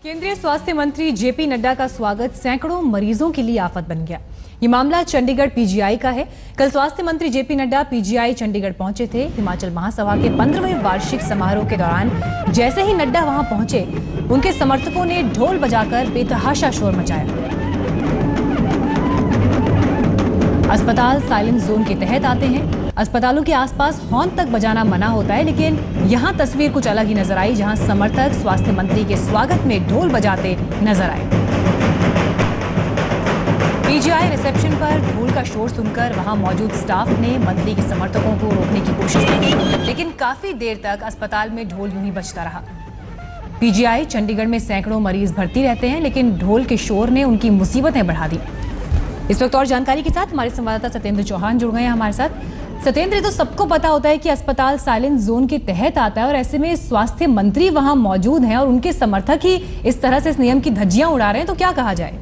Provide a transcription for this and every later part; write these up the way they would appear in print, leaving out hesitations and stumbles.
केंद्रीय स्वास्थ्य मंत्री जेपी नड्डा का स्वागत सैकड़ों मरीजों के लिए आफत बन गया। ये मामला चंडीगढ़ पीजीआई का है। कल स्वास्थ्य मंत्री जेपी नड्डा पीजीआई चंडीगढ़ पहुंचे थे। हिमाचल महासभा के 15वें वार्षिक समारोह के दौरान जैसे ही नड्डा वहां पहुंचे, उनके समर्थकों ने ढोल बजाकर बेतहाशा शोर मचाया। अस्पताल साइलेंस जोन के तहत आते हैं। अस्पतालों के आसपास हॉर्न तक बजाना मना होता है, लेकिन यहां तस्वीर कुछ अलग ही नजर आई, जहां समर्थक स्वास्थ्य मंत्री के स्वागत में ढोल बजाते नजर आए। पीजीआई रिसेप्शन पर ढोल का शोर सुनकर वहां मौजूद स्टाफ ने मंत्री के समर्थकों को रोकने की कोशिश की, लेकिन काफी देर तक अस्पताल में ढोल यूं ही बजता रहा। पीजीआई चंडीगढ़ में सैकड़ों मरीज भर्ती रहते हैं, लेकिन ढोल के शोर ने उनकी मुसीबतें बढ़ा दी। इस वक्त और जानकारी के साथ हमारे संवाददाता सत्येंद्र चौहान जुड़ गए हैं हमारे साथ। सत्येंद्र, तो सबको पता होता है कि अस्पताल साइलेंस जोन के तहत आता है और ऐसे में स्वास्थ्य मंत्री वहां मौजूद हैं और उनके समर्थक ही इस तरह से इस नियम की धज्जियां उड़ा रहे हैं, तो क्या कहा जाए?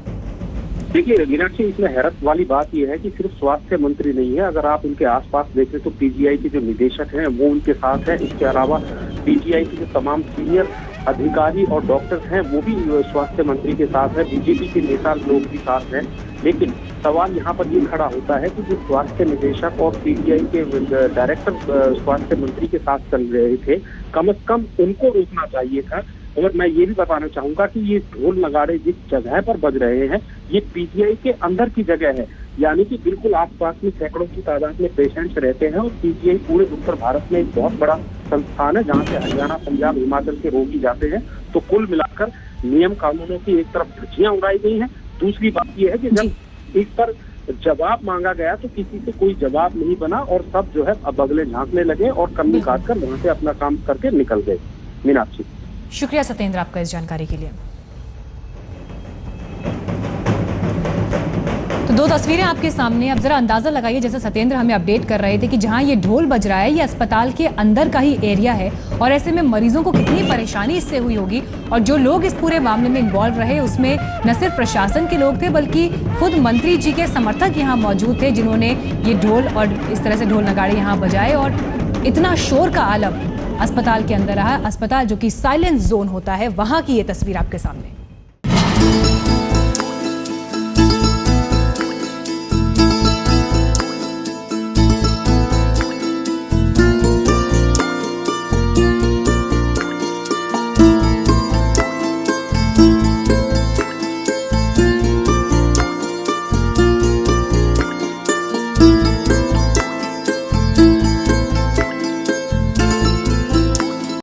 देखिए मीनाक्षी, इसमें हैरत वाली बात यह है कि सिर्फ स्वास्थ्य मंत्री नहीं है। अगर आप उनके आसपास देखें तो पीजीआई के जो निदेशक हैं वो उनके साथ हैं। इसके अलावा पीजीआई के जो तमाम सीनियर अधिकारी और डॉक्टर्स हैं वो भी स्वास्थ्य मंत्री के साथ हैं। बीजेपी के नेता लोग भी साथ हैं। लेकिन सवाल यहाँ पर ये खड़ा होता है कि जो स्वास्थ्य निदेशक और पीजीआई के डायरेक्टर स्वास्थ्य मंत्री के साथ चल रहे थे, कम से कम उनको रोकना चाहिए था। और मैं ये भी बताना चाहूंगा कि ये ढोल नगाड़े जिस जगह पर बज रहे हैं, ये पीजीआई के अंदर की जगह है, यानी कि बिल्कुल आसपास में सैकड़ों की तादाद में पेशेंट्स रहते हैं। और पीजीआई पूरे उत्तर भारत में एक बहुत बड़ा संस्थान है जहाँ से हरियाणा, पंजाब, हिमाचल के रोगी जाते हैं। तो कुल मिलाकर नियम कानूनों की एक तरफ धज्जियां उड़ाई गई हैं, दूसरी बात यह है कि जब इस पर जवाब मांगा गया तो किसी से कोई जवाब नहीं बना और सब जो है अब अगले झांकने लगे और कन्नी काट कर वहां से अपना काम करके निकल गए। मीनाक्षी, शुक्रिया सत्येंद्र आपका इस जानकारी के लिए। तो दो तस्वीरें आपके सामने, अब जरा अंदाजा लगाइए, जैसे सत्येंद्र हमें अपडेट कर रहे थे कि जहां ये ढोल बज रहा है ये अस्पताल के अंदर का ही एरिया है और ऐसे में मरीजों को कितनी परेशानी इससे हुई होगी। और जो लोग इस पूरे मामले में इन्वॉल्व रहे उसमें न सिर्फ प्रशासन के लोग थे बल्कि खुद मंत्री जी के समर्थक यहाँ मौजूद थे, जिन्होंने ये ढोल और इस तरह से ढोल नगाड़े यहाँ बजाए और इतना शोर का आलम अस्पताल के अंदर रहा। अस्पताल जो कि साइलेंस जोन होता है, वहां की ये तस्वीर आपके सामने।